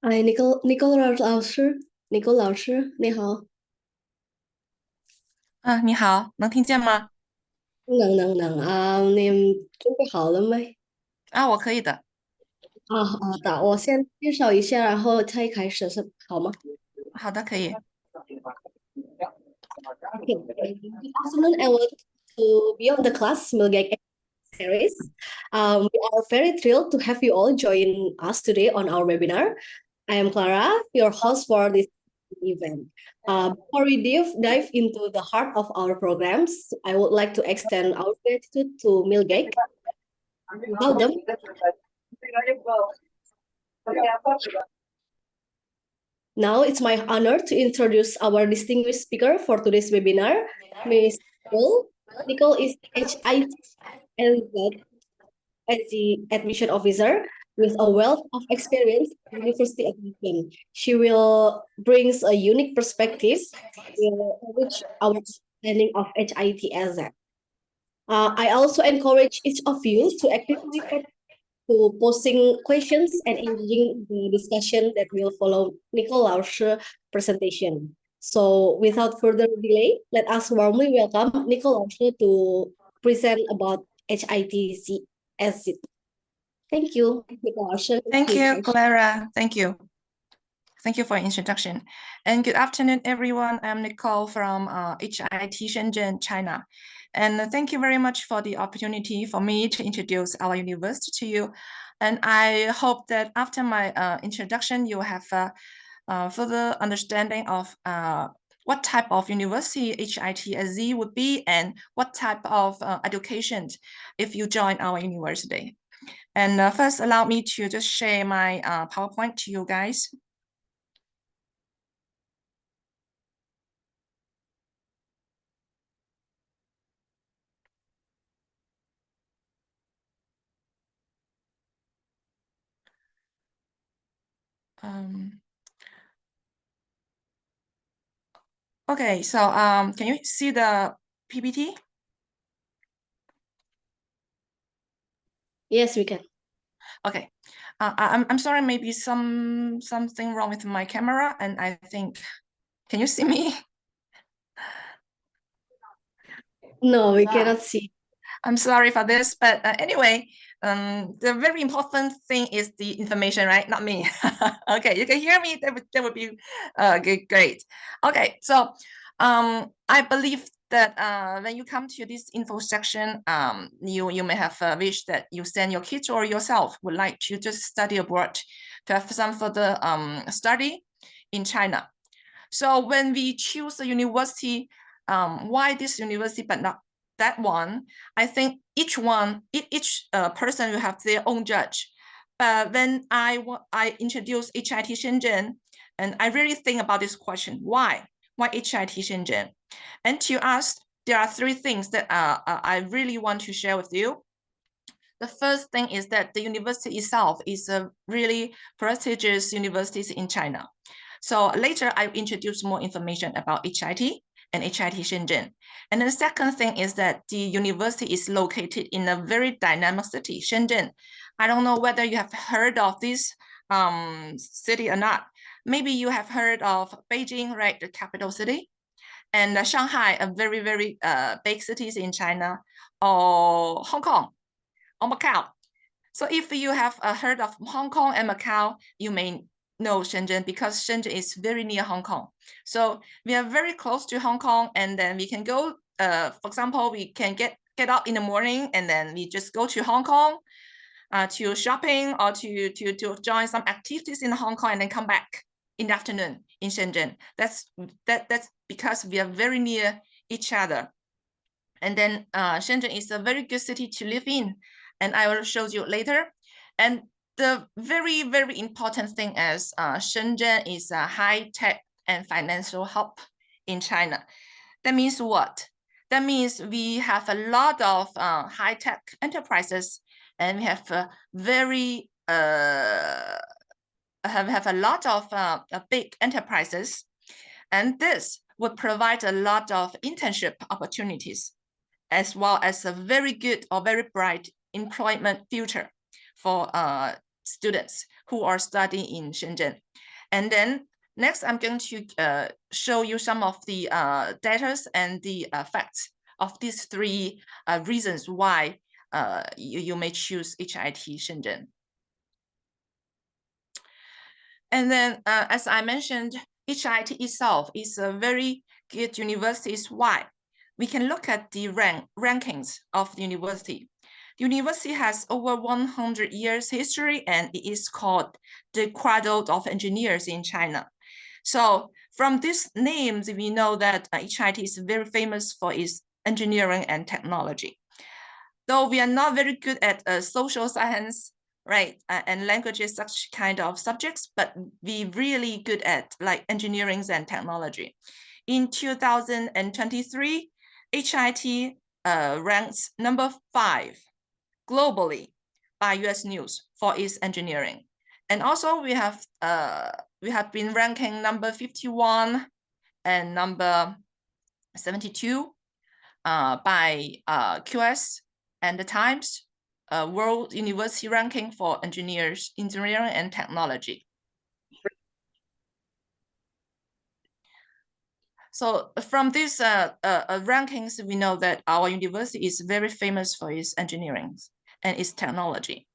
哎，Nicole老师，你好，能听见吗？你好，能啊，你准备好了没？我可以的。好的，我先介绍一下，然后再开始好吗？好的，可以。Okay. Good afternoon and welcome to Beyond the Class MilGEC series. We are very thrilled to have you all join us today on our webinar. I am Clara, your host for this event. Before we dive into the heart of our programs, I would like to extend our gratitude to MilGEC. Without them, now it's my honor to introduce our distinguished speaker for today's webinar, Ms. Nicole. Nicole is HITSZ as the admission officer with a wealth of experience in university admission. She will brings a unique perspective will enrich our understanding of HITSZ. I also encourage each of you to actively to posting questions and engaging the discussion that will follow Nicolaus' presentation. So without further delay, let us warmly welcome Nicolaus to present about HITCS. Thank you, Nicolaus. Thank you, Clara. Thank you. Thank you for your introduction. And good afternoon, everyone. I'm Nicole from HIT Shenzhen, China. And thank you very much for the opportunity for me to introduce our university to you. And I hope that after my introduction, you have further understanding of what type of university HITSZ would be and what type of education if you join our university. And first, allow me to just share my PowerPoint to you guys. Okay, so can you see the PPT? Yes, we can. Okay, I'm sorry, maybe something wrong with my camera, and I think, can you see me? No, we cannot see. I'm sorry for this, but anyway, the very important thing is the information, right? Not me. Okay, you can hear me. That would be great. Okay, so I believe that when you come to this info section, you may have a wish that you send your kids or yourself would like to just study abroad to have some further study in China. So when we choose a university, why this university but not that one? I think each person will have their own judge. But when I introduce HIT Shenzhen, and I really think about this question: why? Why HIT Shenzhen? And to us, there are three things that I really want to share with you. The first thing is that the university itself is a really prestigious university in China. So later I will introduce more information about HIT and HIT Shenzhen. And the second thing is that the university is located in a very dynamic city, Shenzhen. I don't know whether you have heard of this city or not. Maybe you have heard of Beijing, right, the capital city, and Shanghai, a very, very big cities in China, or Hong Kong, or Macau. So if you have heard of Hong Kong and Macau, you may know Shenzhen because Shenzhen is very near Hong Kong. So we are very close to Hong Kong, and then we can go, for example, we can get up in the morning and then we just go to Hong Kong to shopping or to join some activities in Hong Kong and then come back in the afternoon in Shenzhen. That's because we are very near each other. And then Shenzhen is a very good city to live in, and I will show you later. And the very, very important thing is Shenzhen is a high-tech and financial hub in China. That means what? That means we have a lot of high-tech enterprises, and we have have a lot of big enterprises, and this would provide a lot of internship opportunities, as well as a very good or very bright employment future for students who are studying in Shenzhen. And then next, I'm going to show you some of the data and the facts of these three reasons why you may choose HIT Shenzhen. And then, as I mentioned, HIT itself is a very good university. Why? We can look at the rankings of the university. The university has over 100 years history, and it is called the cradle of engineers in China. So from these names, we know that HIT is very famous for its engineering and technology. Though we are not very good at social science, right, and languages, such kind of subjects, but we really good at like engineering and technology. In 2023, HIT ranks number 5 globally by US News for its engineering. And also we have been ranking number 51 and number 72 by QS and the Times World University Ranking for Engineering and Technology. So from these rankings, we know that our university is very famous for its engineering and its technology.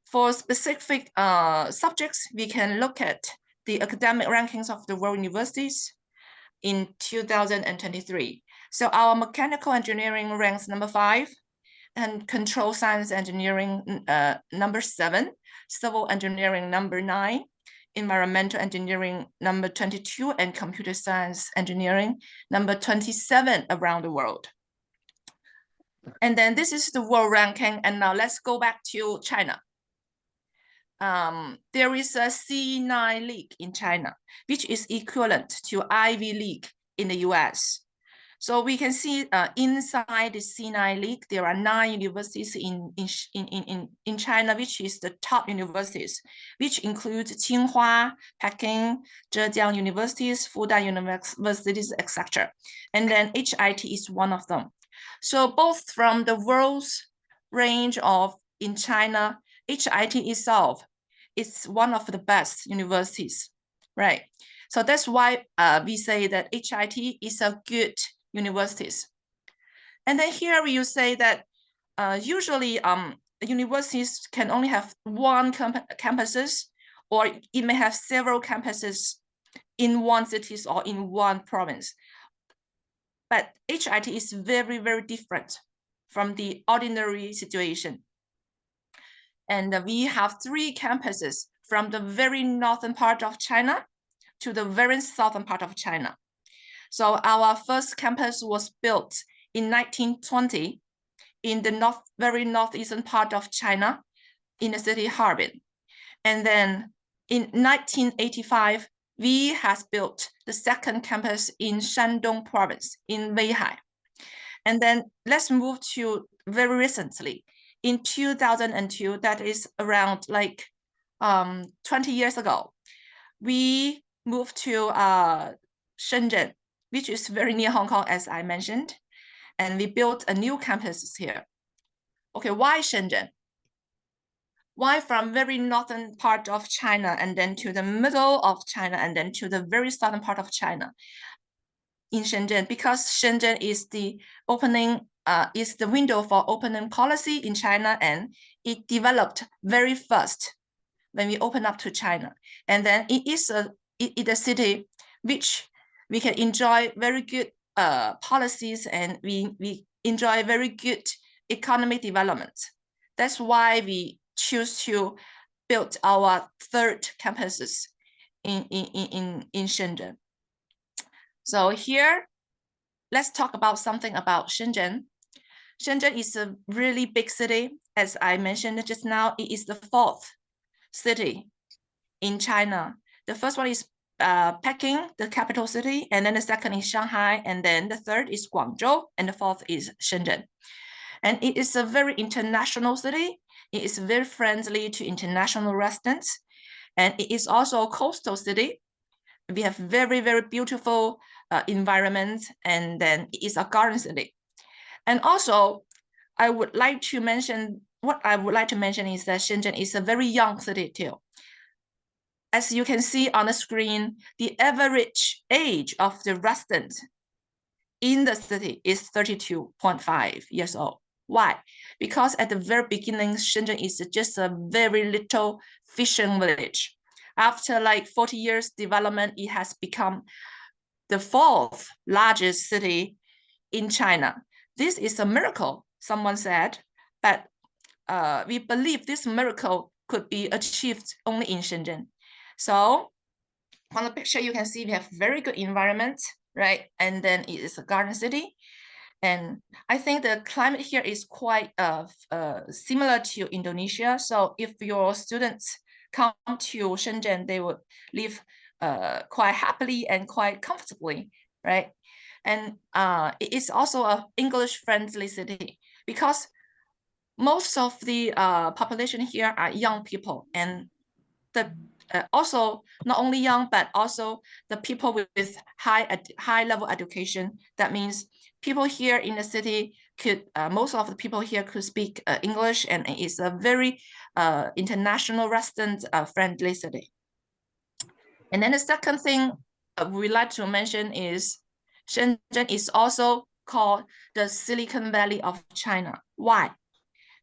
For specific subjects, we can look at the academic rankings of the world universities in 2023. So our mechanical engineering ranks number 5, and control science engineering number 7, civil engineering number 9, environmental engineering number 22, and computer science engineering number 27 around the world. And then this is the world ranking. And now let's go back to China. There is a C9 league in China, which is equivalent to Ivy League in the US. So we can see inside the C9 league, there are 9 universities in China, which is the top universities, which include Tsinghua, Peking, Zhejiang universities, Fudan universities, etc. And then HIT is one of them. So both from the world's range of in China, HIT itself is one of the best universities, right? So that's why we say that HIT is a good universities. And then here you say that usually universities can only have one campuses, or it may have several campuses in one city or in one province. But HIT is very, very different from the ordinary situation. And we have 3 campuses from the very northern part of China to the very southern part of China. So our first campus was built in 1920 in the very northeastern part of China in the city Harbin. And then in 1985, we has built the second campus in Shandong province in Weihai. And then let's move to very recently in 2002, that is around like 20 years ago, we moved to Shenzhen, which is very near Hong Kong, as I mentioned, and we built a new campus here. Okay, why Shenzhen? Why from very northern part of China and then to the middle of China and then to the very southern part of China in Shenzhen? Because Shenzhen is the is the window for opening policy in China, and it developed very fast when we open up to China. And then it is a city which we can enjoy very good policies, and we enjoy very good economic development. That's why we choose to build our 3rd campuses in Shenzhen. So here, let's talk about something about Shenzhen. Shenzhen is a really big city. As I mentioned just now, it is the 4th city in China. The first one is Peking, the capital city, and then the second is Shanghai, and then the 3rd is Guangzhou, and the 4th is Shenzhen. And it is a very international city. It is very friendly to international residents, and it is also a coastal city. We have very, very beautiful environment, and then it is a garden city. And also, I would like to mention what I would like to mention is that Shenzhen is a very young city too. As you can see on the screen, the average age of the resident in the city is 32.5 years old. Why? Because at the very beginning, Shenzhen is just a very little fishing village. After like 40 years development, it has become the fourth largest city in China. This is a miracle, someone said, but we believe this miracle could be achieved only in Shenzhen. So on the picture, you can see we have very good environment, right? And then it is a garden city. And I think the climate here is quite similar to Indonesia. So if your students come to Shenzhen, they would live quite happily and quite comfortably, right? And it is also an English-friendly city because most of the population here are young people, and the also not only young, but also the people with high level education. That means people here in the city could, most of the people here could speak English, and it's a very international resident friendly city. And then the second thing we like to mention is Shenzhen is also called the Silicon Valley of China. Why?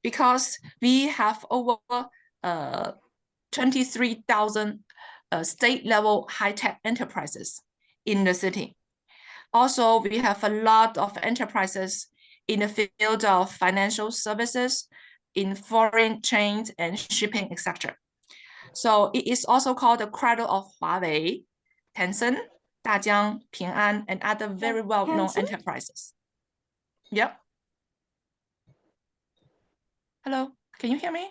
Because we have over 23,000 state-level high-tech enterprises in the city. Also, we have a lot of enterprises in the field of financial services, in foreign chains and shipping, etc. So it is also called the cradle of Huawei, Tencent, Dajiang, Ping An, and other very well-known enterprises. Yep. Hello, can you hear me?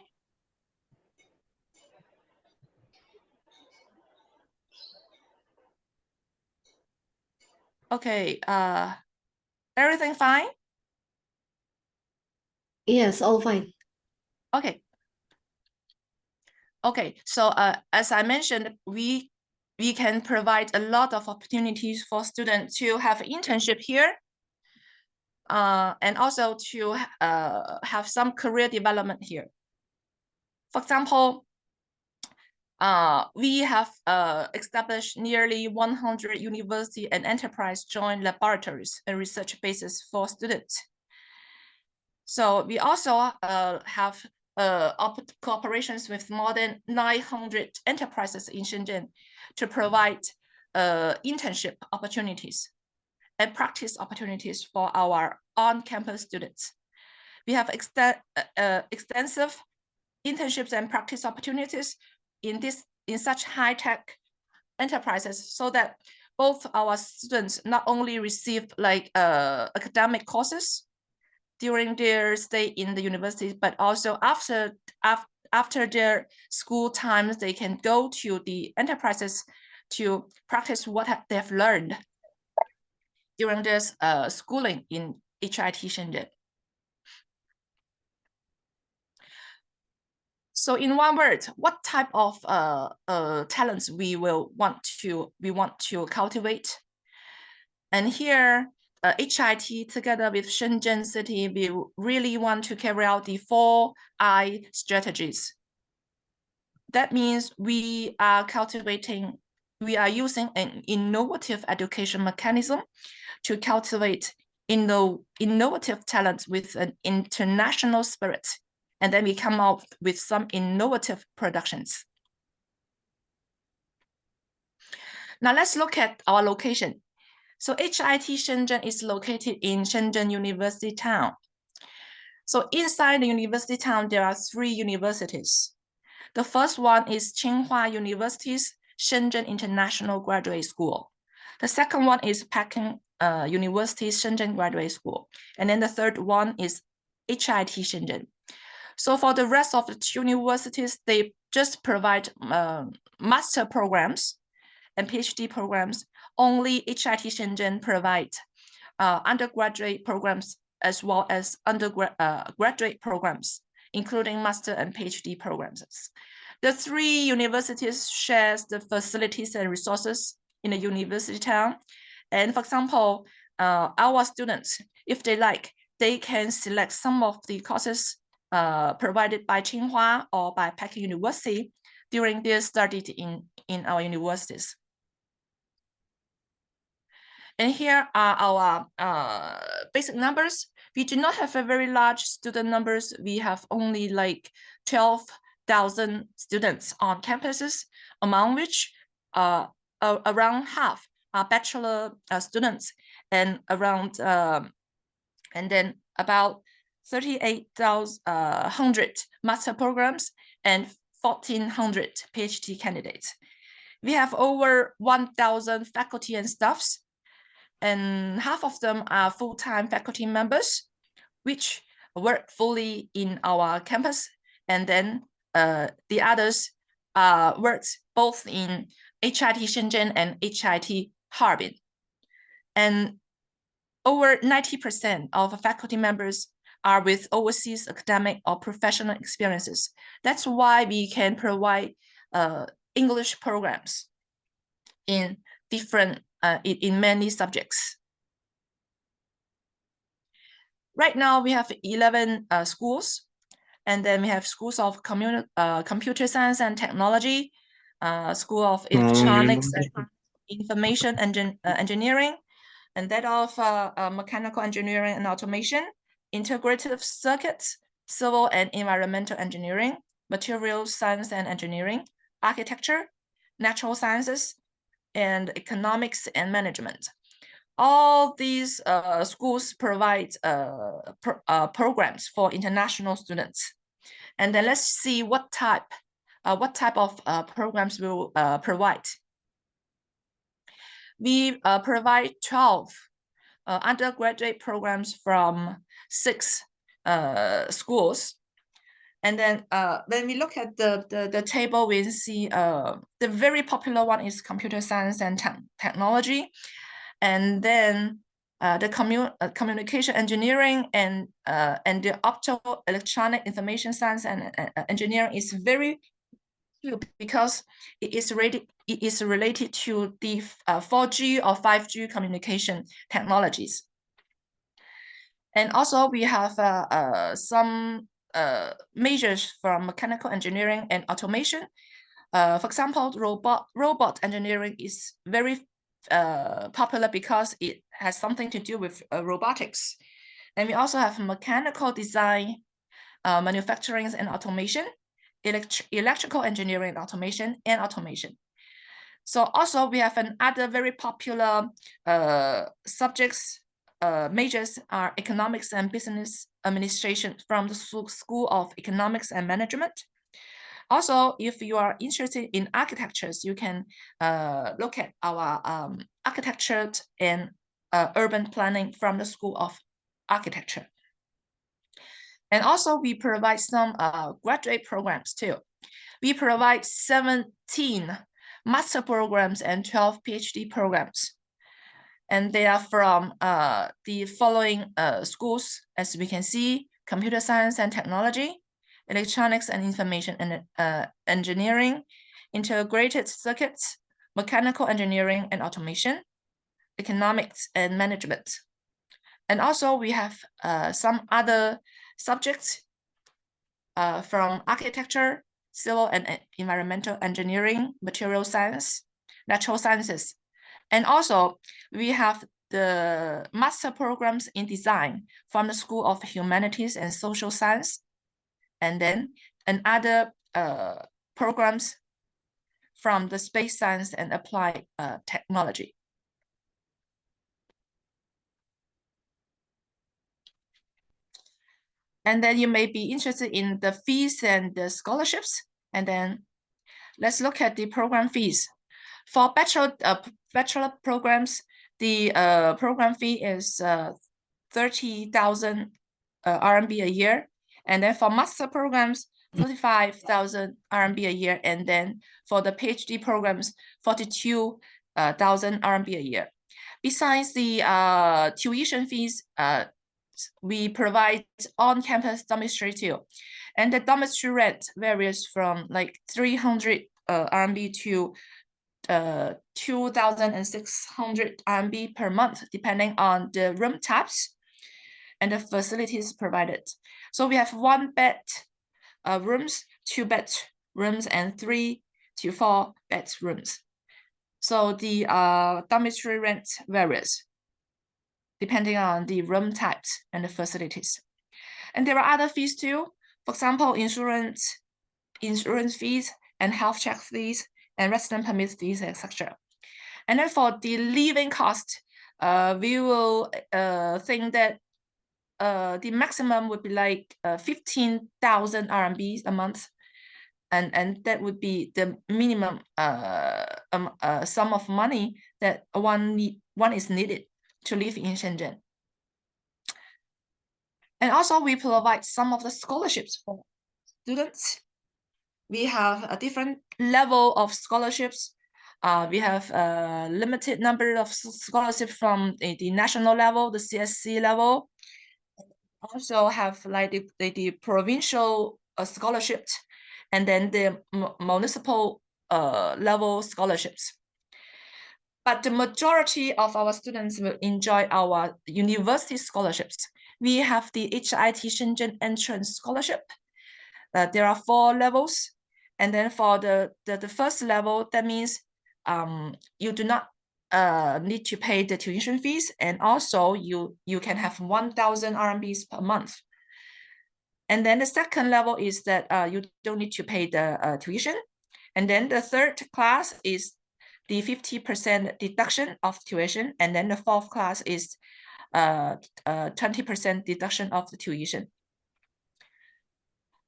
Okay, everything fine? Yes, all fine. Okay. Okay, so as I mentioned, we can provide a lot of opportunities for students to have internship here, and also to have some career development here. For example, we have established nearly 100 university and enterprise joint laboratories and research bases for students. So we also have cooperations with more than 900 enterprises in Shenzhen to provide internship opportunities and practice opportunities for our on-campus students. We have extensive internships and practice opportunities in such high-tech enterprises, so that both our students not only receive like academic courses during their stay in the university, but also after their school times, they can go to the enterprises to practice what they've learned during their schooling in HITSZ Shenzhen. So in one word, what type of talents we want to cultivate? And here, HIT together with Shenzhen City, we really want to carry out the 4I strategies. That means we are using an innovative education mechanism to cultivate innovative talents with an international spirit. And then we come out with some innovative productions. Now let's look at our location. So HIT Shenzhen is located in Shenzhen University Town. So inside the university town, there are 3 universities. The first one is Tsinghua University's Shenzhen International Graduate School. The second one is Peking University's Shenzhen Graduate School. And then the third one is HIT Shenzhen. So for the rest of the 2 universities, they just provide master programs and PhD programs. Only HIT Shenzhen provides undergraduate programs as well as graduate programs, including master and PhD programs. The 3 universities share the facilities and resources in the university town. And for example, our students, if they like, they can select some of the courses provided by Tsinghua or by Peking University during their study in our universities. And here are our basic numbers. We do not have a very large student numbers. We have only like 12,000 students on campuses, among which around half are bachelor students, and around and then about 3,800 master programs and 1,400 PhD candidates. We have over 1,000 faculty and staffs, and half of them are full-time faculty members, which work fully in our campus, and then the others worked both in HIT Shenzhen and HIT Harbin. And over 90% of faculty members are with overseas academic or professional experiences. That's why we can provide English programs in different in many subjects. Right now we have 11 schools, and then we have schools of computer science and technology, school of electronics and information engineering, and that of mechanical engineering and automation, integrative circuits, civil and environmental engineering, materials science and engineering, architecture, natural sciences, and economics and management. All these schools provide programs for international students. And then let's see what type of programs we will provide. We provide 12 undergraduate programs from 6 schools. And then when we look at the table, we see the very popular one is computer science and technology. And then the communication engineering and the optoelectronic information science and engineering is very good because it is related to the 4G or 5G communication technologies. And also we have some majors from mechanical engineering and automation. For example, robot engineering is very popular because it has something to do with robotics. And we also have mechanical design, manufacturing and automation, electrical engineering and automation. So also we have another very popular subjects, majors are economics and business administration from the School of Economics and Management. Also, if you are interested in architectures, you can look at our architecture and urban planning from the School of Architecture. And also we provide some graduate programs too. We provide 17 master programs and 12 PhD programs. And they are from the following schools, as we can see: computer science and technology, electronics and information and engineering, integrated circuits, mechanical engineering and automation, economics and management. And also we have some other subjects from architecture, civil and environmental engineering, material science, natural sciences. And also we have the master programs in design from the School of Humanities and Social Science, and then other programs from the space science and applied technology. And then you may be interested in the fees and the scholarships. And then let's look at the program fees. For bachelor programs, the program fee is 30,000 RMB a year. And then for master programs, 45,000 RMB a year. And then for the PhD programs, 42,000 RMB a year. Besides the tuition fees, we provide on-campus dormitory too. And the dormitory rent varies from like 300 RMB to 2,600 RMB per month, depending on the room types. and the facilities provided. So we have 1 bed rooms, 2 bedrooms, and 3 to 4 bedrooms. So the dormitory rent varies depending on the room types and the facilities. And there are other fees too. For example, insurance fees and health check fees and resident permit fees, etc. And then for the living cost, we will think that the maximum would be like 15,000 RMB a month, and that would be the minimum sum of money that one is needed to live in Shenzhen. And also we provide some of the scholarships for students. We have a different level of scholarships. We have a limited number of scholarships from the national level, the HITSZ level. Also have like the provincial scholarships, and then the municipal level scholarships. But the majority of our students will enjoy our university scholarships. We have the HITSZ Shenzhen Entrance Scholarship. There are 4 levels. And then for the first level, that means you do not need to pay the tuition fees, and also you can have 1,000 RMB per month. And then the second level is that you don't need to pay the tuition. And then the third class is the 50% deduction of tuition, and then the fourth class is 20% deduction of the tuition.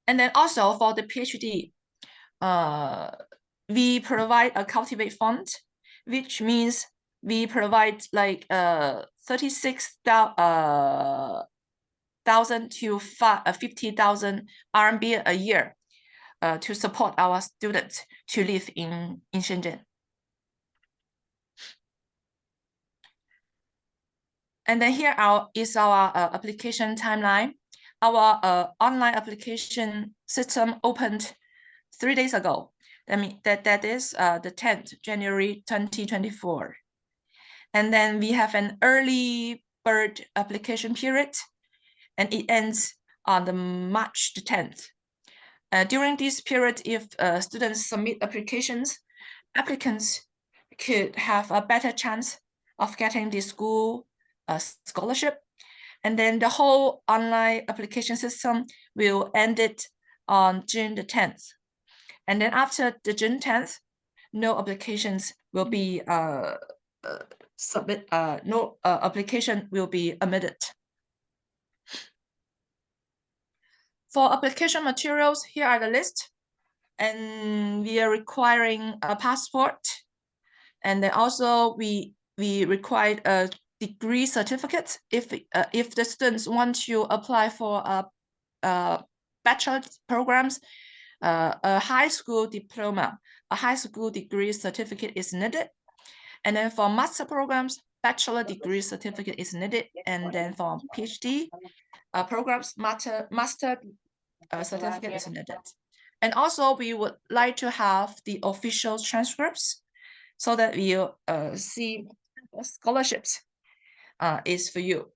And then also for the PhD, we provide a cultivate fund, which means we provide like 36,000 to 50,000 RMB a year to support our students to live in Shenzhen. And then here is our application timeline. Our online application system opened 3 days ago. That is the 10th January 2024. And then we have an early bird application period, and it ends on the March the 10th. During this period, if students submit applications, applicants could have a better chance of getting the school scholarship. And then the whole online application system will end it on June the 10th. And then after the June 10th, no applications will be no application will be admitted. For application materials, here are the list. And we are requiring a passport. And then also we require a degree certificate if the students want to apply for bachelor programs. A high school diploma, a high school degree certificate is needed. And then for master programs, bachelor degree certificate is needed. And then for PhD programs, master certificate is needed. And also we would like to have the official transcripts so that we see what scholarships is for you.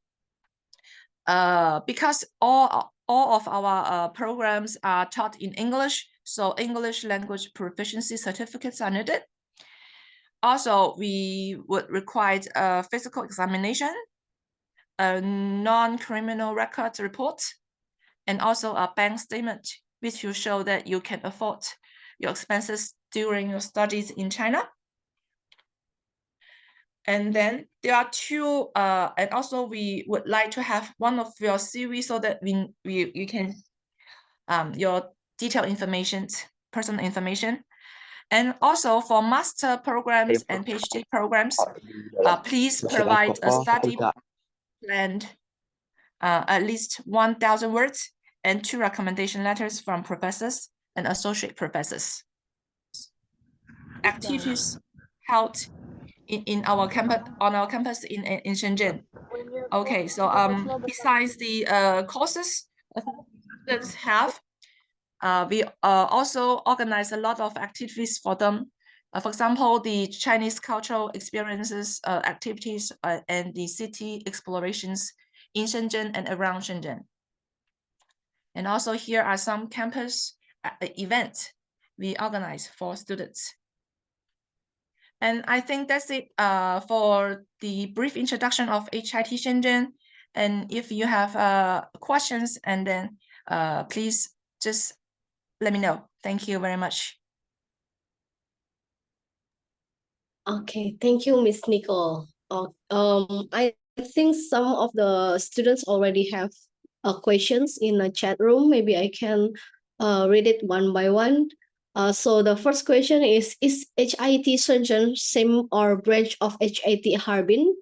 Because all of our programs are taught in English, so English language proficiency certificates are needed. Also, we would require a physical examination, a non-criminal records report, and also a bank statement, which will show that you can afford your expenses during your studies in China. And then there are 2, and also we would like to have one of your CV so that you can your detailed information, personal information. And also for master programs and PhD programs, please provide a study plan, at least 1,000 words, and 2 recommendation letters from professors and associate professors. Activities held on our campus in Shenzhen. Okay, so besides the courses students have, we also organize a lot of activities for them. For example, the Chinese cultural experiences activities and the city explorations in Shenzhen and around Shenzhen. And also here are some campus events we organize for students. And I think that's it for the brief introduction of HIT Shenzhen. And if you have questions, and then please just let me know. Thank you very much. Okay, thank you, Miss Nicole. I think some of the students already have questions in the chat room. Maybe I can read it one by one. So the first question is HIT Shenzhen same or branch of HIT Harbin?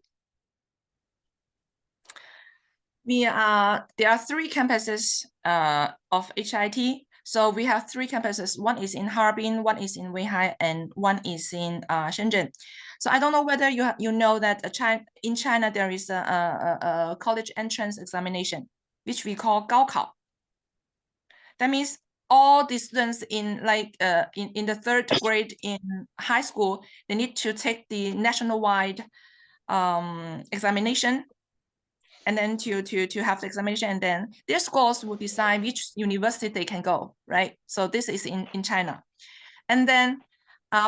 There are 3 campuses of HIT. So we have 3 campuses. One is in Harbin, one is in Weihai, and one is in Shenzhen. So I don't know whether you know that in China there is a college entrance examination, which we call 高考. That means all the students in in the 3rd grade in high school, they need to take the nationwide examination, and then to have the examination, and then their scores will decide which university they can go, right? So this is in China. And then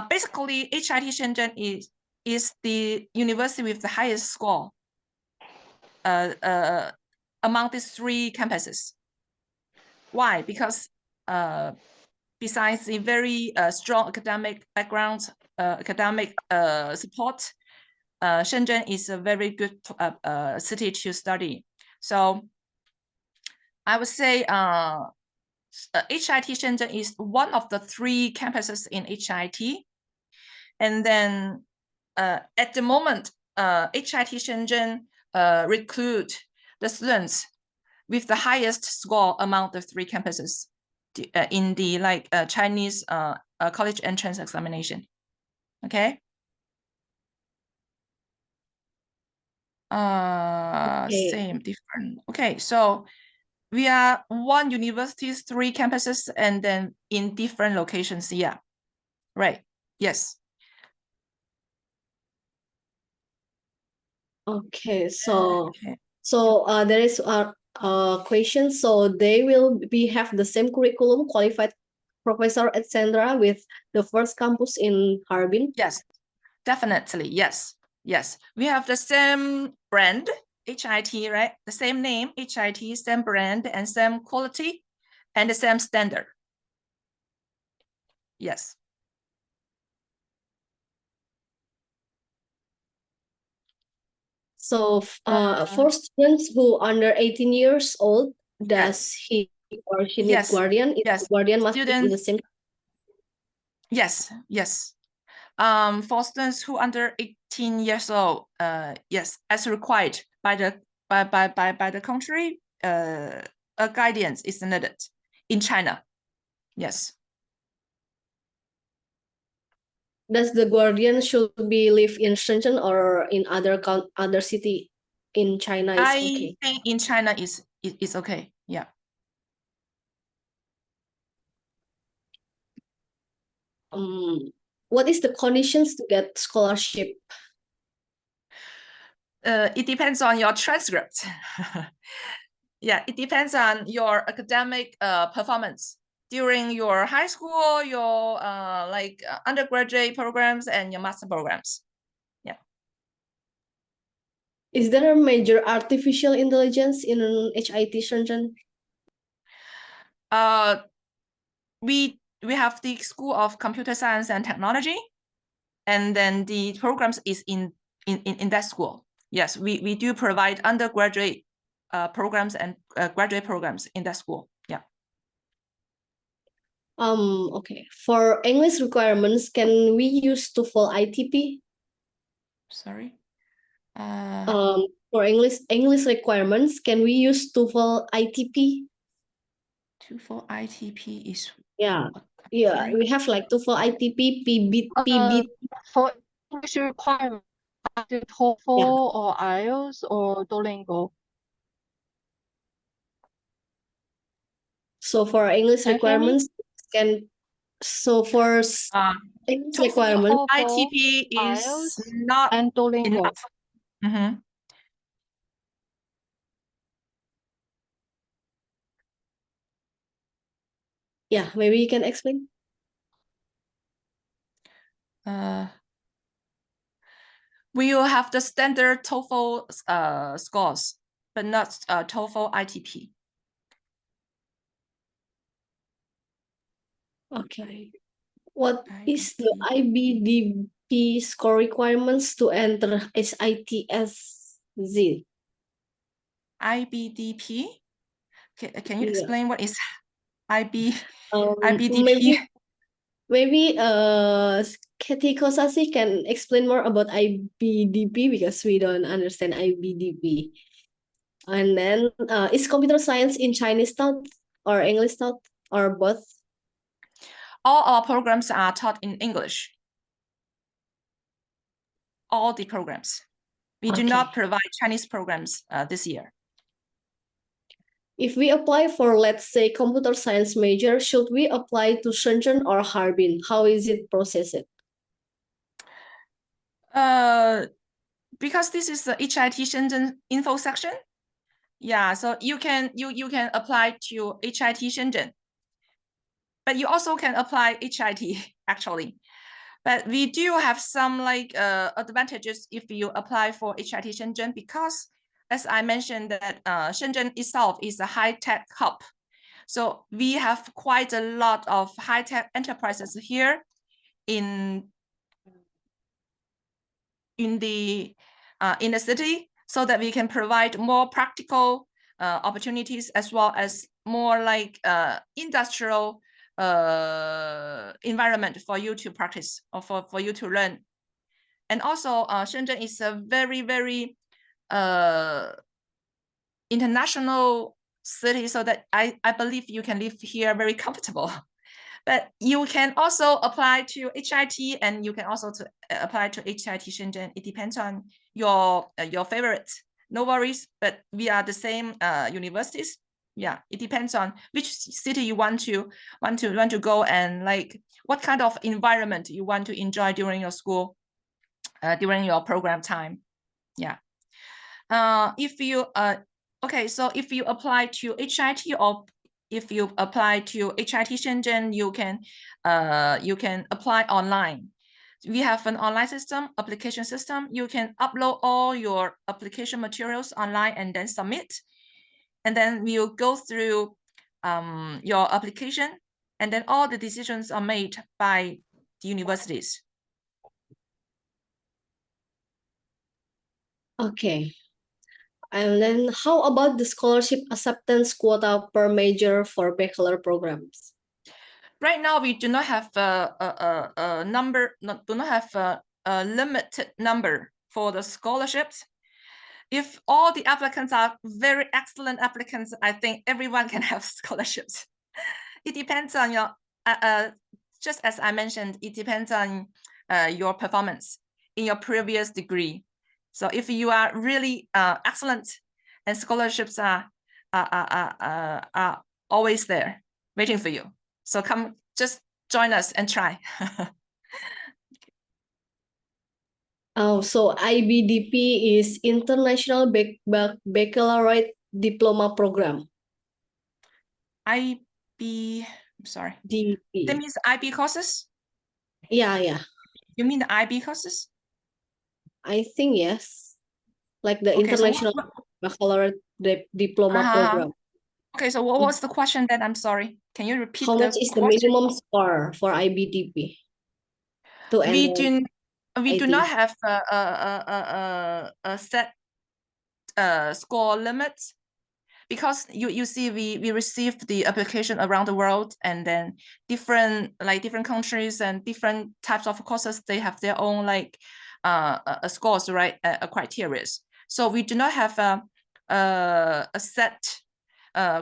basically HIT Shenzhen is the university with the highest score among these 3 campuses. Why? Because besides the very strong academic background, academic support, Shenzhen is a very good city to study. So I would say HIT Shenzhen is one of the 3 campuses in HIT. And then at the moment, HIT Shenzhen recruit the students with the highest score among the 3 campuses in the Chinese college entrance examination. Okay. Okay. Same, different. Okay, so we are 1 universities, 3 campuses, and then in different locations. Yeah, right. Yes. Okay, so there is a question. So they will have the same curriculum, qualified professor, etc., with the first campus in Harbin? Yes, definitely. Yes, yes. We have the same brand, HIT, right? The same name, HIT, same brand, and same quality, and the same standard. Yes. So for students who under 18 years old, does he or she need guardian? Yes. Guardian must be in the same. Yes, yes. For students who under 18 years old, yes, as required by the country, a guidance is needed in China. Yes. Does the guardian should be live in Shenzhen or in other city in China is okay? I think in China is okay. Yeah. What is the conditions to get scholarship? It depends on your transcript. Yeah, it depends on your academic performance during your high school, your undergraduate programs, and your master programs. Yeah. Is there a major artificial intelligence in HIT Shenzhen? We have the School of Computer Science and Technology, and then the programs is in that school. Yes, we do provide undergraduate programs and graduate programs in that school. Yeah. Okay. For English requirements, can we use TOEFL ITP? Sorry. For English requirements, can we use TOEFL ITP? TOEFL ITP is Yeah. Yeah, we have like TOEFL ITP, PB. For English requirements, TOEFL or IELTS or Duolingo. So for English requirements, for English requirements, ITP is not and Duolingo. enough. Yeah, maybe you can explain. We will have the standard TOEFL scores, but not TOEFL ITP. Okay. What is the IBDP score requirements to enter HITSZ? IBDP? Can you Yeah. explain what is IBDP? Maybe Kathy Kosasi can explain more about IBDP because we don't understand IBDP. And then is computer science in Chinese taught or English taught or both? All our programs are taught in English. All the programs. We do not provide Chinese programs this year. If we apply for, let's say, computer science major, should we apply to Shenzhen or Harbin? How is it processed? Because this is the HIT Shenzhen info section. Yeah, so you can apply to HIT Shenzhen, but you also can apply HIT actually. But we do have some advantages if you apply for HIT Shenzhen, because as I mentioned that Shenzhen itself is a high-tech hub. So we have quite a lot of high-tech enterprises here in the city, so that we can provide more practical opportunities as well as more industrial environment for you to practice or for you to learn. And also Shenzhen is a very, very international city, so that I believe you can live here very comfortable. But you can also apply to HIT, and you can also apply to HIT Shenzhen. It depends on your favorite. No worries, but we are the same universities. Yeah, it depends on which city you want to go, and what kind of environment you want to enjoy during your school, during your program time. Yeah. If you okay, so if you apply to HIT or if you apply to HIT Shenzhen, you can apply online. We have an online system, application system. You can upload all your application materials online and then submit. And then we'll go through your application, and then all the decisions are made by the universities. Okay. And then how about the scholarship acceptance quota per major for bachelor programs? Right now, we do not have a number, do not have a limited number for the scholarships. If all the applicants are very excellent applicants, I think everyone can have scholarships. It depends on your, just as I mentioned, it depends on your performance in your previous degree. So if you are really excellent, and scholarships are always there waiting for you. So come, just join us and try. Oh, so IBDP is International Baccalaureate Diploma Program. I'm sorry. DP. That means IB courses? Yeah. You mean the IB courses? I think yes. Like the Okay, International Baccalaureate Diploma Program. Okay, so what was the question then? I'm sorry. Can you repeat? How much is the minimum score for IBDP? We do not have a set score limit, because you see we received the application around the world, and then different countries and different types of courses, they have their own scores, right? Criteria. So we do not have a set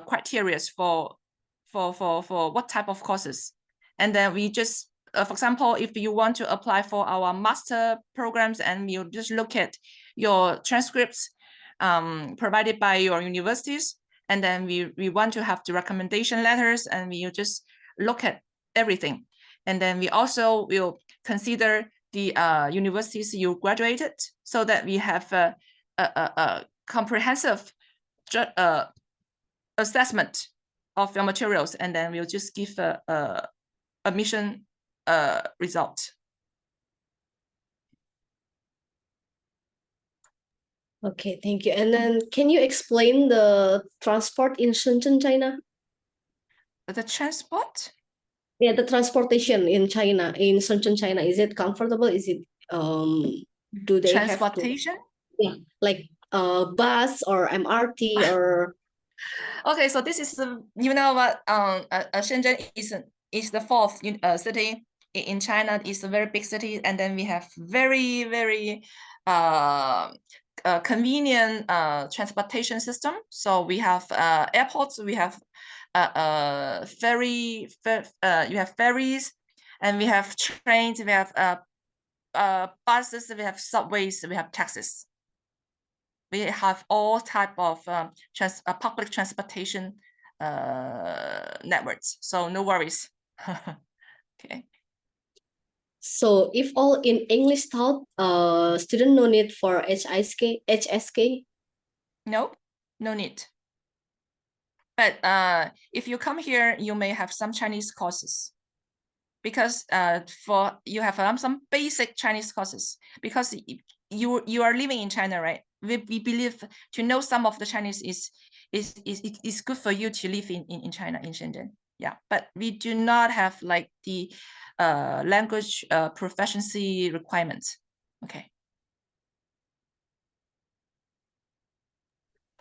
criteria for what type of courses. And then we just for example, if you want to apply for our master programs, and you just look at your transcripts provided by your universities, and then we want to have the recommendation letters, and we just look at everything. And then we also will consider the universities you graduated, so that we have a comprehensive assessment of your materials, and then we'll just give a admission result. Okay, thank you. And then can you explain the transport in Shenzhen, China? The transport? Yeah, the transportation in China, in Shenzhen, China, is it comfortable? Is it do they have to, Transportation? yeah, like bus or MRT or Okay, so this is you know what? Shenzhen is the fourth city in China. It's a very big city, and then we have very convenient transportation system. So we have airports, we have you have ferries, and we have trains, we have buses, we have subways, we have taxis. We have all type of public transportation networks, so no worries. Okay. so if all in English taught, student no need for HSK? No need. But if you come here, you may have some Chinese courses, because for you have some basic Chinese courses, because you are living in China, right? We believe to know some of the Chinese is good for you to live in China, in Shenzhen. Yeah, but we do not have like the language proficiency requirements. Okay.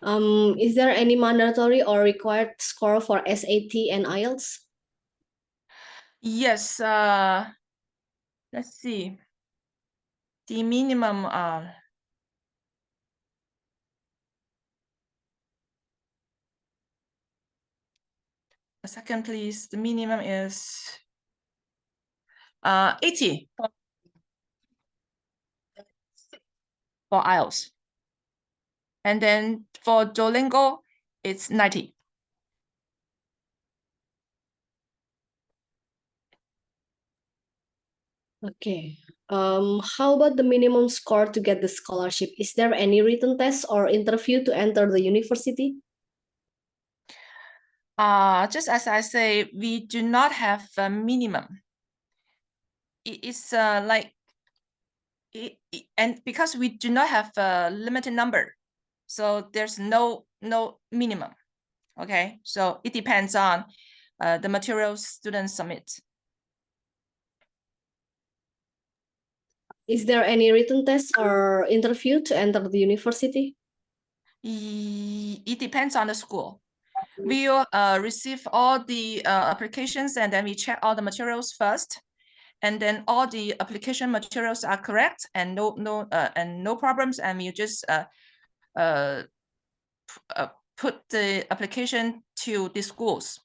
Is there any mandatory or required score for SAT and IELTS? Yes. Let's see. The minimum. A second, please. The minimum is 80 for IELTS. And then for Duolingo, it's 90. Okay. How about the minimum score to get the scholarship? Is there any written test or interview to enter the university? Just as I say, we do not have a minimum. It's like, and because we do not have a limited number, so there's no minimum. Okay, so it depends on the materials students submit. Is there any written test or interview to enter the university? It depends on the school. We will receive all the applications, and then we check all the materials first, and then all the application materials are correct and no problems, and we just put the application to the schools.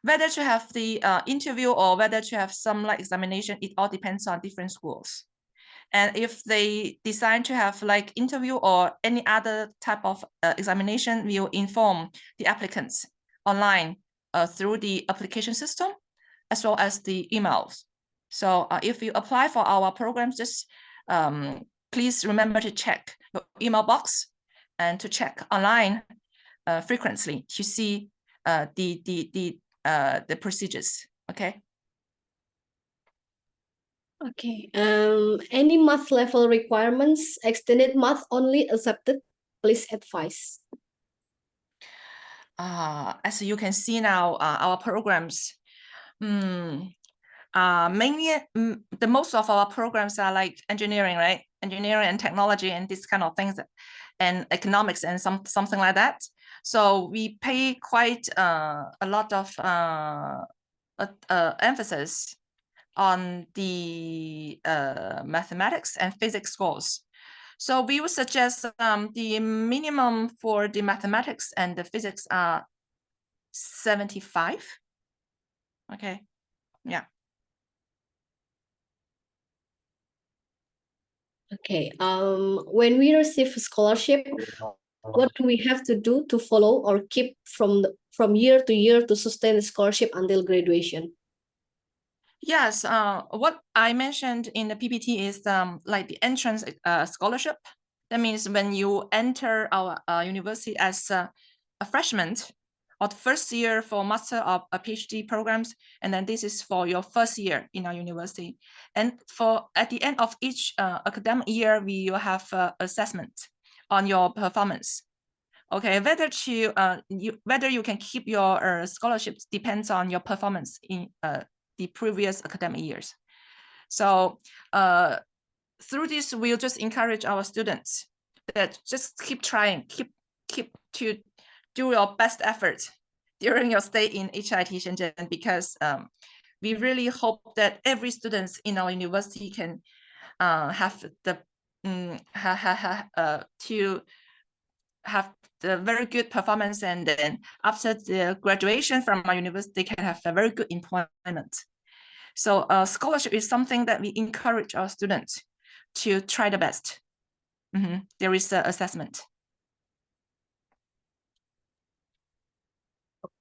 Whether to have the interview or whether to have some like examination, it all depends on different schools. And if they decide to have like interview or any other type of examination, we will inform the applicants online through the application system, as well as the emails. So if you apply for our programs, just please remember to check your email box and to check online frequently to see the procedures. Okay. Okay. Any math level requirements? Extended math only accepted? Please advise. As you can see now, our programs, mainly the most of our programs are like engineering, right? Engineering and technology and this kind of things, and economics and something like that. So we pay quite a lot of emphasis on the mathematics and physics scores. So we would suggest the minimum for the mathematics and the physics are 75. Okay, yeah. Okay. When we receive a scholarship, what do we have to do to follow or keep from year to year to sustain the scholarship until graduation? Yes, what I mentioned in the PPT is like the entrance scholarship. That means when you enter our university as a freshman or the first year for master of a PhD programs, and then this is for your first year in our university. And for at the end of each academic year, we will have assessment on your performance. Okay, whether you can keep your scholarships depends on your performance in the previous academic years. So through this, we'll just encourage our students that just keep trying, keep to do your best effort during your stay in HIT Shenzhen, because we really hope that every student in our university can have the to have the very good performance, and then after the graduation from our university can have a very good employment. So scholarship is something that we encourage our students to try the best. There is an assessment.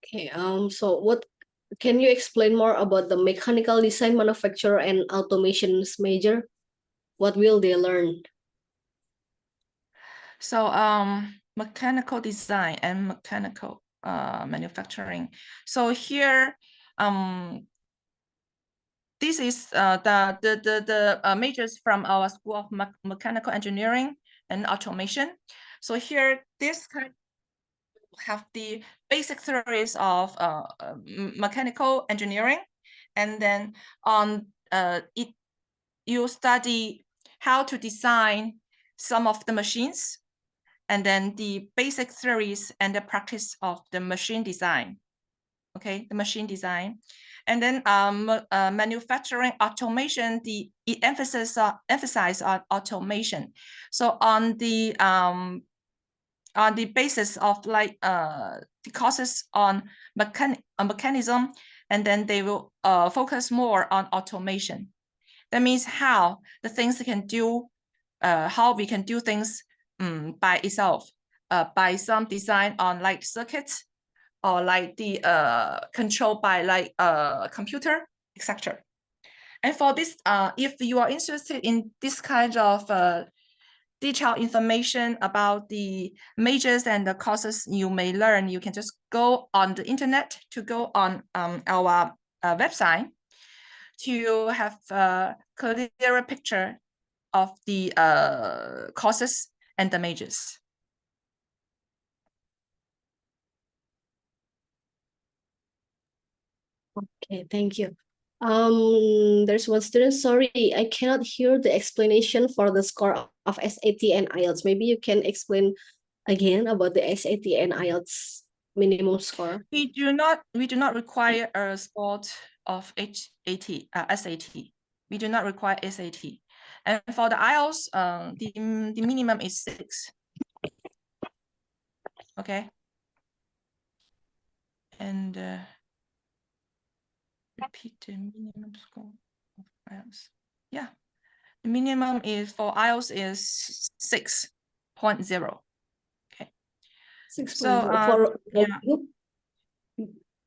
Okay. So what can you explain more about the mechanical design, manufacture, and automations major? What will they learn? So mechanical design and mechanical manufacturing. So here, this is the majors from our School of Mechanical Engineering and Automation. So here, this kind have the basic theories of mechanical engineering, and then on it you study how to design some of the machines, and then the basic theories and the practice of the machine design. Okay, the machine design. And then manufacturing automation, it emphasizes on automation. So on the basis of like the courses on mechanism, and then they will focus more on automation. That means how the things can do, how we can do things by itself, by some design on like circuits, or like the control by like computer, etc. And for this, if you are interested in this kind of detailed information about the majors and the courses you may learn, you can just go on the internet, to go on our website, to have a clearer picture of the courses and the majors. Okay, thank you. There's one student. Sorry, I cannot hear the explanation for the score of SAT and IELTS. Maybe you can explain again about the SAT and IELTS minimum score. We do not require a score of SAT. We do not require SAT. And for the IELTS, the minimum is 6. Okay. And repeat the minimum score of IELTS. Yeah, the minimum is for IELTS is 6.0. Okay. 6.0 So for yeah. group.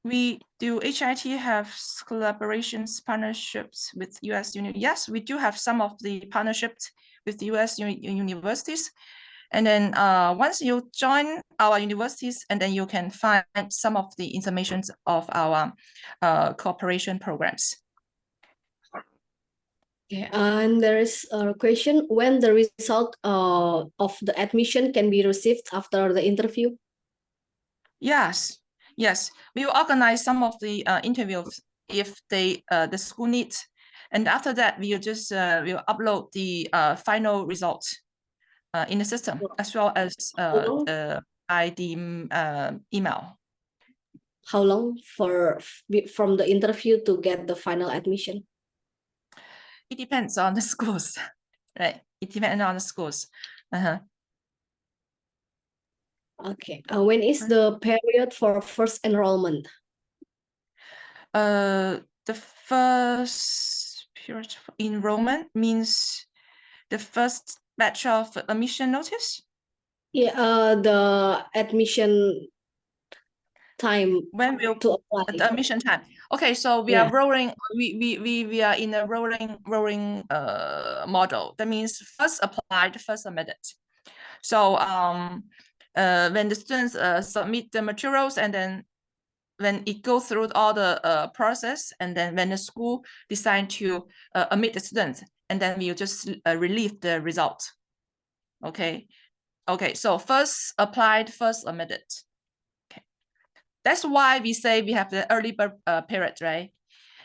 We do HIT have collaborations, partnerships with US Yes, we do have some of the partnerships with US universities. And then once you join our universities, and then you can find some of the information of our cooperation programs. Okay, and there is a question: when the result of the admission can be received after the interview? Yes, we will organize some of the interviews if the school needs, and after that we'll just we'll upload the final results in the system, as well as by the email. How long from the interview to get the final admission? It depends on the schools, right? It depends on the schools. Okay. When is the period for first enrollment? The first period for enrollment means the first batch of admission notice. Yeah. The admission time. When will to apply? the admission time? Okay, so we are rolling. We are in a rolling model. That means first applied, first submitted. So when the students submit the materials, and then when it goes through all the process, and then when the school decide to admit the students, and then we'll just release the result. Okay. Okay. So first applied, first admitted. Okay. That's why we say we have the early bird period, right?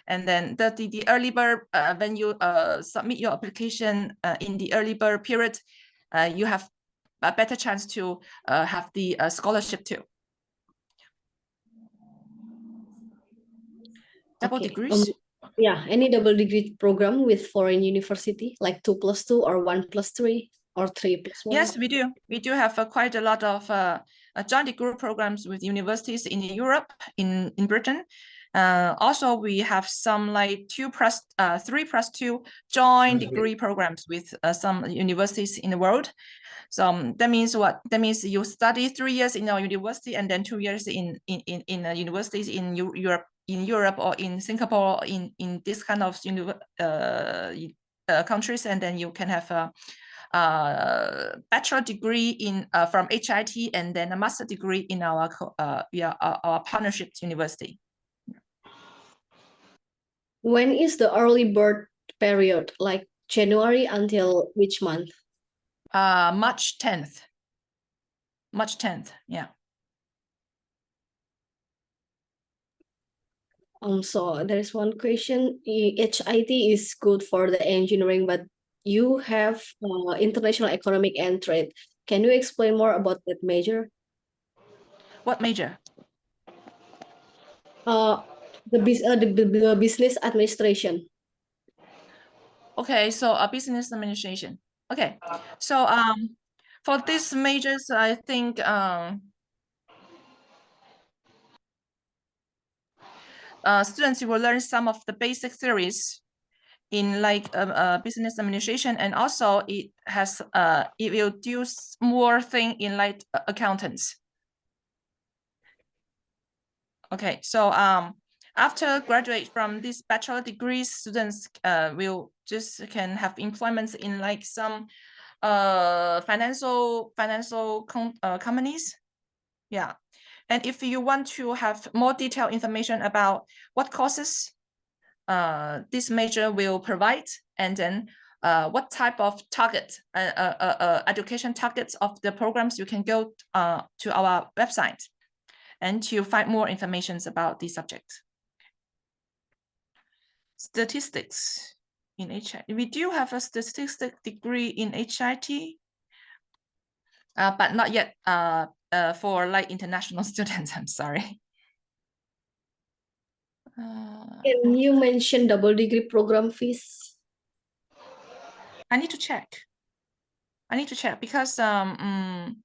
And then the early bird, when you submit your application in the early bird period, you have a better chance to have the scholarship too. Double degrees? Yeah, any double degree program with foreign university, like 2+2 or 1+3 or 3+1? Yes, we do. We do have quite a lot of joint degree programs with universities in Europe, in Britain. Also, we have some like 3+2 joint degree programs with some universities in the world. So that means what? That means you study 3 years in our university and then 2 years in universities in Europe or in Singapore, in this kind of countries, and then you can have a bachelor degree in from HIT, and then a master degree in our partnership university. When is the early bird period? Like January until which month? March 10th. March 10th, yeah. So there's one question. HIT is good for the engineering, but you have international economic and trade. Can you explain more about that major? What major? The business administration. Okay, so a business administration. Okay, so for these majors, I think students will learn some of the basic theories in like business administration, and also it will do more thing in like accountants. Okay, so after graduate from these bachelor degrees, students will just can have employments in like some financial companies. Yeah. And if you want to have more detailed information about what courses this major will provide, and then what type of target, education targets of the programs, you can go to our website and to find more information about the subject. Statistics in HIT. We do have a statistics degree in HIT, but not yet for like international students. I'm sorry. Can you mention double degree program fees? I need to check. Because I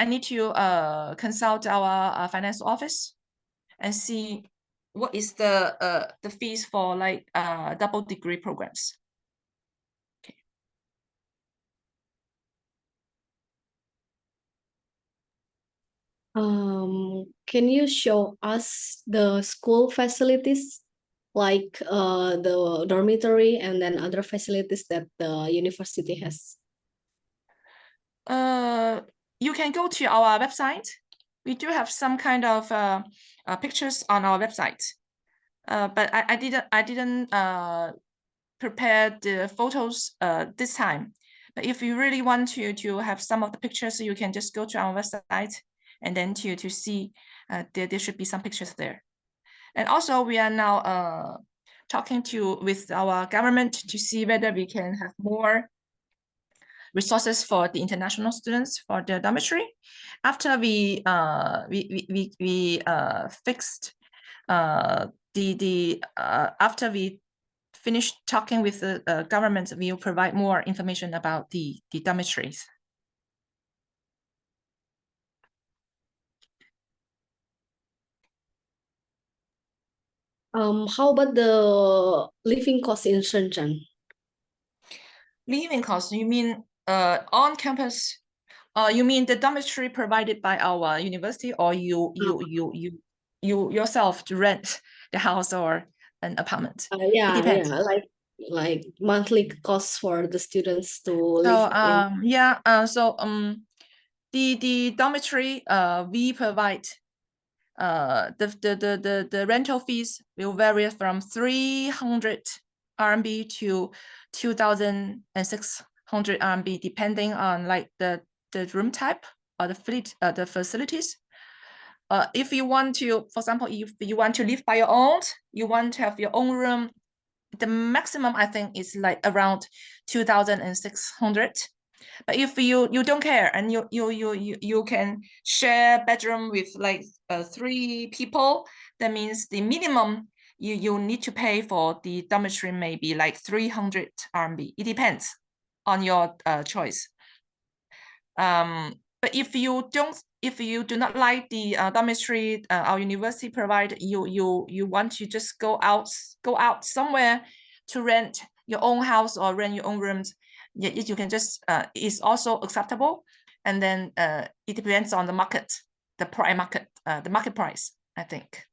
need to consult our finance office and see what is the fees for like double degree programs. Okay. Can you show us the school facilities, like the dormitory and then other facilities that the university has? You can go to our website. We do have some kind of pictures on our website, but I didn't prepare the photos this time. But if you really want to have some of the pictures, you can just go to our website and then to see there should be some pictures there. And also we are now talking with our government to see whether we can have more resources for the international students for the dormitory. After we fixed after we finished talking with the government, we will provide more information about the dormitories. How about the living cost in Shenzhen? Living costs, you mean on campus? You mean the dormitory provided by our university, or you yourself to rent the house or an apartment? Yeah, it depends. Yeah, like monthly costs for the students to live So in. yeah, the dormitory we provide the rental fees will vary from 300 RMB to 2,600 RMB, depending on like the room type or the facilities. If you want to, for example, if you want to live by your own, you want to have your own room, the maximum I think is like around 2,600. But if you don't care and you can share bedroom with like 3 people, that means the minimum you need to pay for the dormitory may be like 300 RMB. It depends on your choice. But if you do not like the dormitory our university provide, you want to just go out somewhere to rent your own house or rent your own rooms, you can just is also acceptable. And then it depends on the market, the market price, I think.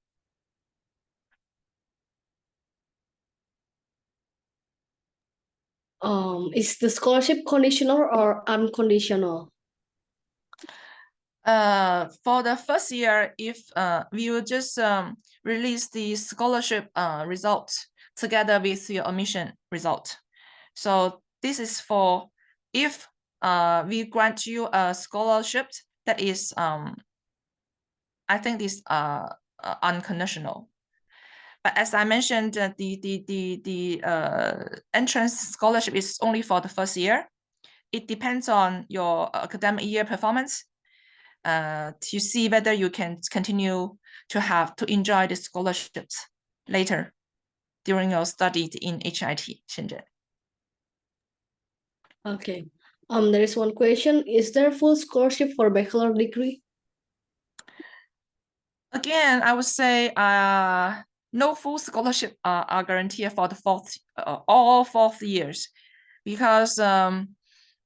Is the scholarship conditional or unconditional? For the first year, if we will just release the scholarship results together with your admission result. So this is for if we grant you a scholarship that is I think this unconditional. But as I mentioned, the entrance scholarship is only for the first year. It depends on your academic year performance to see whether you can continue to enjoy the scholarships later during your study in HIT Shenzhen. Okay. There is one question. Is there full scholarship for bachelor degree? Again, I would say no full scholarship are guaranteed for the all 4 years, because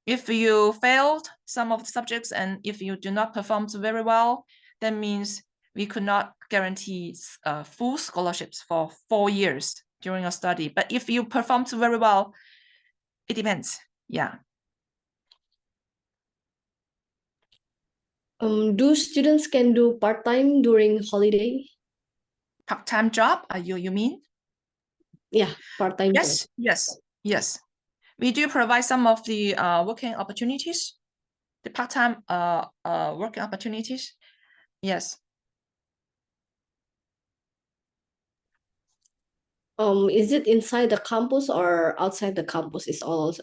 if you failed some of the subjects and if you do not perform very well, that means we could not guarantee full scholarships for 4 years during your study. But if you performed very well, it depends. Yeah. Do students can do part-time during holiday? Part-time job, you mean? Yeah, part-time job. Yes. We do provide some of the working opportunities, the part-time working opportunities. Yes. Is it inside the campus or outside the campus is also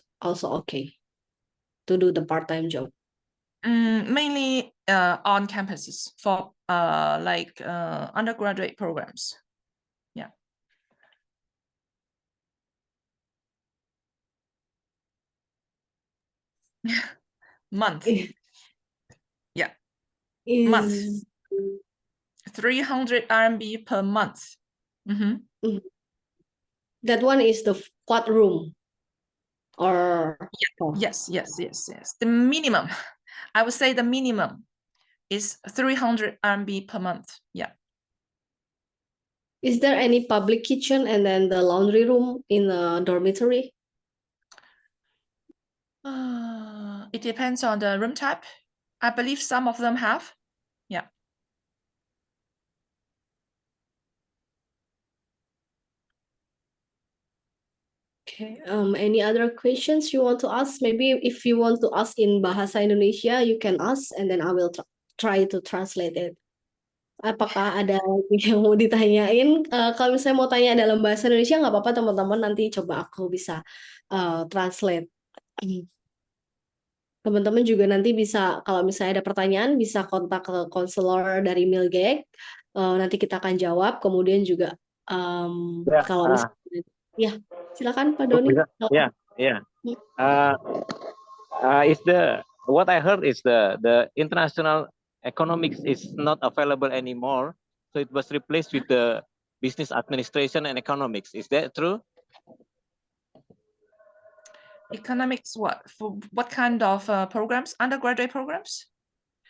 okay to do the part-time job? Mainly on campuses for like undergraduate programs. Yeah. Month. Yeah. Month. 300 RMB per month. That one is the quad room or? Yes. The minimum, I would say the minimum is 300 RMB per month. Yeah. Is there any public kitchen and then the laundry room in the dormitory? It depends on the room type. I believe some of them have. Yeah. Okay. Any other questions you want to ask? Maybe if you want to ask in Bahasa Indonesia, you can ask, and then I will try to translate it. Apakah ada yang mau ditanyain? Kalau misalnya mau tanya dalam bahasa Indonesia, nggak apa-apa teman-teman. Nanti coba aku bisa translate. Teman-teman juga nanti bisa, kalau misalnya ada pertanyaan, bisa kontak ke konselor dari MilGEC. Nanti kita akan jawab. Kemudian juga kalau misalnya, ya silakan Pak Doni. What I heard is the international economics is not available anymore, so it was replaced with the business administration and economics. Is that true? Economics, for what kind of programs? Undergraduate programs?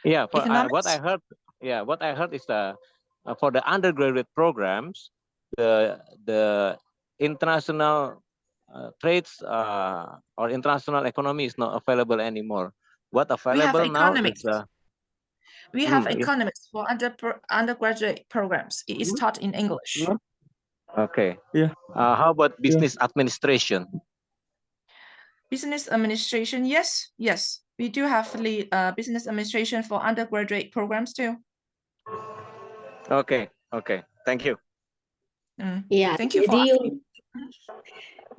Yeah, for what I heard. Yeah, what I heard is for the undergraduate programs, the international trades or international economy is not available anymore. What available now is We have yeah. economics for undergraduate programs. It is taught in English. Okay. Yeah. How about business administration? Business administration, yes. We do have the business administration for undergraduate programs too. Okay. Thank you. Ya, Thank you for asking.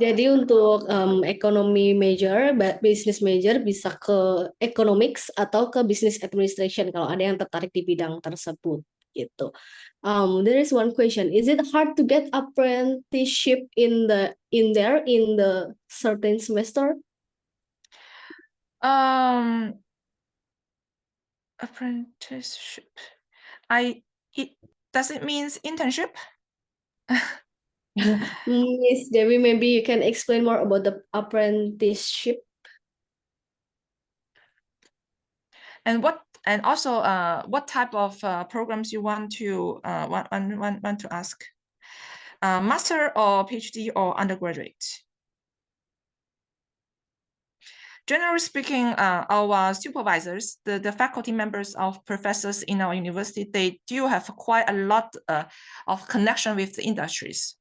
jadi untuk ekonomi major, business major bisa ke economics atau ke business administration kalau ada yang tertarik di bidang tersebut gitu. There is one question. Is it hard to get apprenticeship in the certain semester? Apprenticeship. Does it mean internship? Miss Dewi, maybe you can explain more about the apprenticeship. And also what type of programs you want to ask? Master or PhD or undergraduate? Generally speaking, our supervisors, the faculty members of professors in our university, they do have quite a lot of connection with the industries.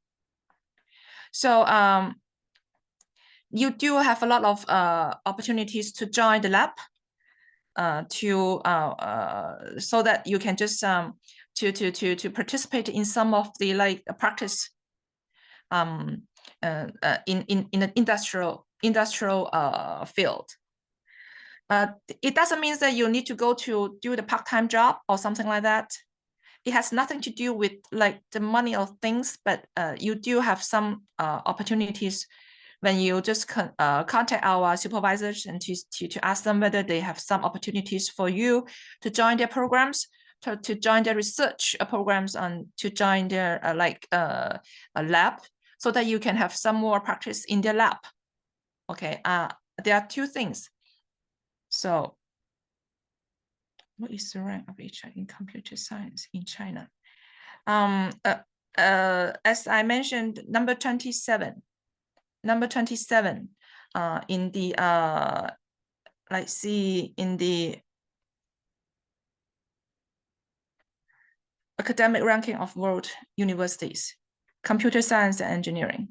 So you do have a lot of opportunities to join the lab so that you can just to participate in some of the practice in an industrial field. It doesn't mean that you need to go to do the part-time job or something like that. It has nothing to do with like the money or things, but you do have some opportunities when you just contact our supervisors and to ask them whether they have some opportunities for you to join their programs, to join their research programs, and to join their a lab, so that you can have some more practice in their lab. Okay, there are two things. So what is the rank of HI in computer science in China? As I mentioned, number 27 in the let's see, in the academic ranking of world universities, computer science and engineering.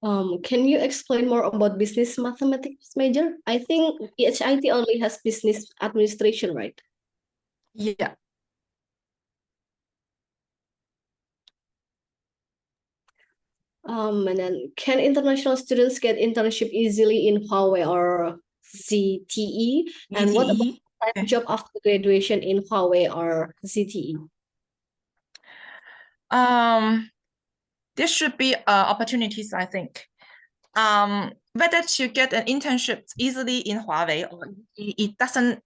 Can you explain more about business mathematics major? I think HIT only has business administration, right? Yeah. And then can international students get internship easily in Huawei or ZTE? And what about part-time job after graduation in Huawei or ZTE? There should be opportunities, I think. Whether to get an internship easily in Huawei or it doesn't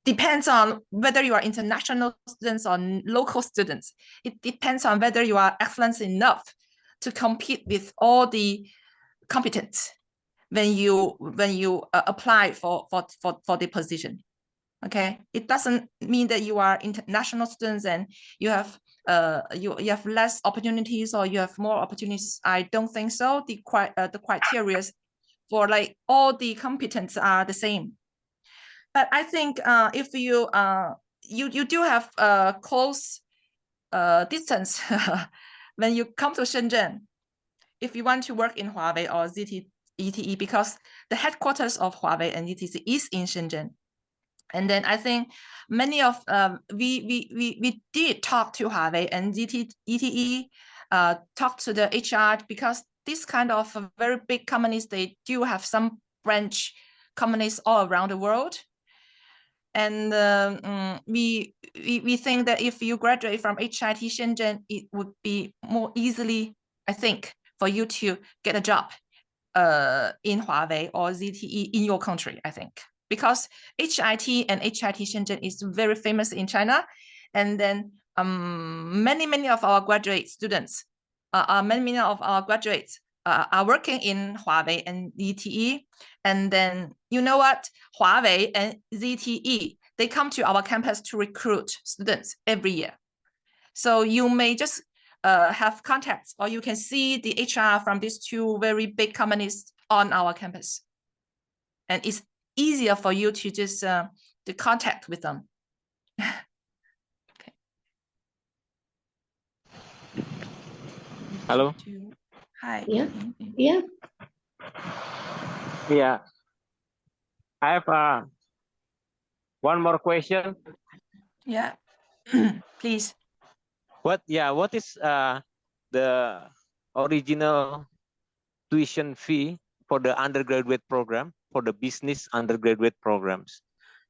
depends on whether you are international students or local students. It depends on whether you are excellent enough to compete with all the competence when you apply for the position. Okay, it doesn't mean that you are international students and you have you have less opportunities or you have more opportunities. I don't think so. The criteria for like all the competence are the same. But I think if you you do have close distance when you come to Shenzhen, if you want to work in Huawei or ZTE, because the headquarters of Huawei and ZTE is in Shenzhen. And then I think many of we did talk to Huawei and ZTE, talk to the HR, because this kind of very big companies, they do have some branch companies all around the world. And we think that if you graduate from HIT Shenzhen, it would be more easily, I think, for you to get a job in Huawei or ZTE in your country, I think. Because HIT and HIT Shenzhen is very famous in China. And then many of our graduate students, many of our graduates are working in Huawei and ZTE. And then, you know what? Huawei and ZTE, they come to our campus to recruit students every year. So you may just have contacts, or you can see the HR from these two very big companies on our campus. And it's easier for you to just to contact with them. Okay. Hello. Hi. Yeah. Yeah. Yeah. I have one more question. Yeah. Please. What is the original tuition fee for the undergraduate program, for the business undergraduate programs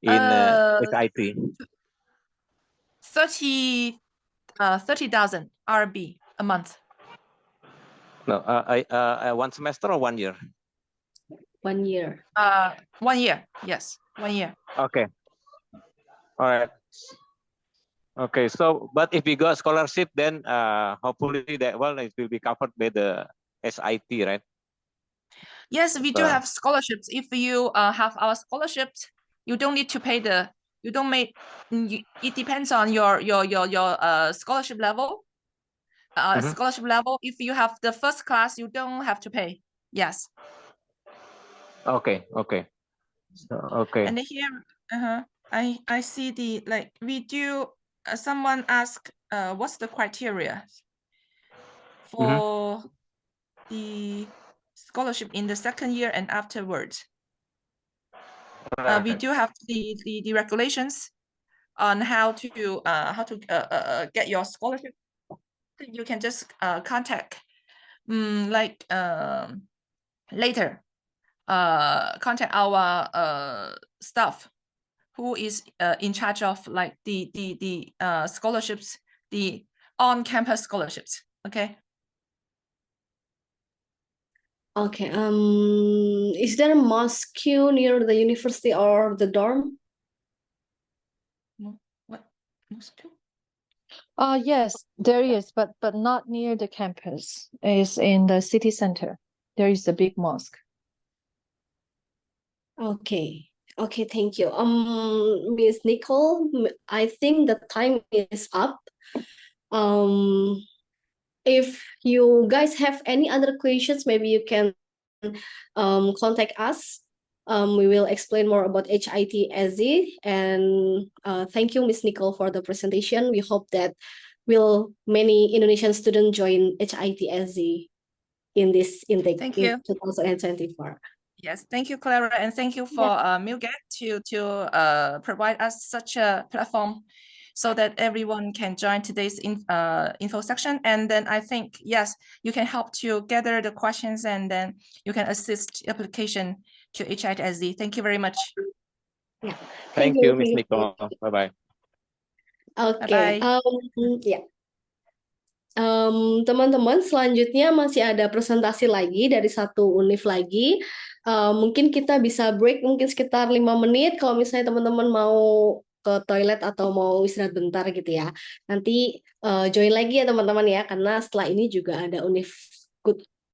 in HIT? 30,000 RB a month. No, one semester or 1 year? 1 year. 1 year. Yes, 1 year. Okay. All right. Okay. So, but if we got scholarship, then hopefully that it will be covered by the SIT, right? Yes, we do have scholarships. If you have our scholarships, you don't need to pay the. You don't make. It depends on your scholarship level. Scholarship level. If you have the first class, you don't have to pay. Yes. Okay. Okay. Okay. And here, I see the we do. Someone asked, what's the criteria for the scholarship in the second year and afterwards? We do have the regulations on how to get your scholarship. You can just contact later contact our staff who is in charge of the scholarships, the on-campus scholarships. Okay. Okay. Is there a mosque near the university or the dorm? What? Mosque? Yes, there is, but not near the campus. It's in the city center. There is a big mosque. Okay. Okay, thank you. Miss Nicole, I think the time is up. If you guys have any other questions, maybe you can contact us. We will explain more about HITSZ. And thank you, Miss Nicole, for the presentation. We hope that many Indonesian students join HITSZ in this intake in 2024. Yes, thank you, Clara, and thank you for MilGEC to provide us such a platform so that everyone can join today's info section. And then I think, yes, you can help to gather the questions and then you can assist application to HITSZ. Thank you very much. Yeah. Thank you, Miss Nicole. Bye-bye. Okay. Ya. Teman-teman, selanjutnya masih ada presentasi lagi dari satu univ lagi. Mungkin kita bisa break mungkin sekitar 5 menit kalau misalnya teman-teman mau ke toilet atau mau istirahat bentar gitu ya. Nanti join lagi ya teman-teman ya, karena setelah ini juga ada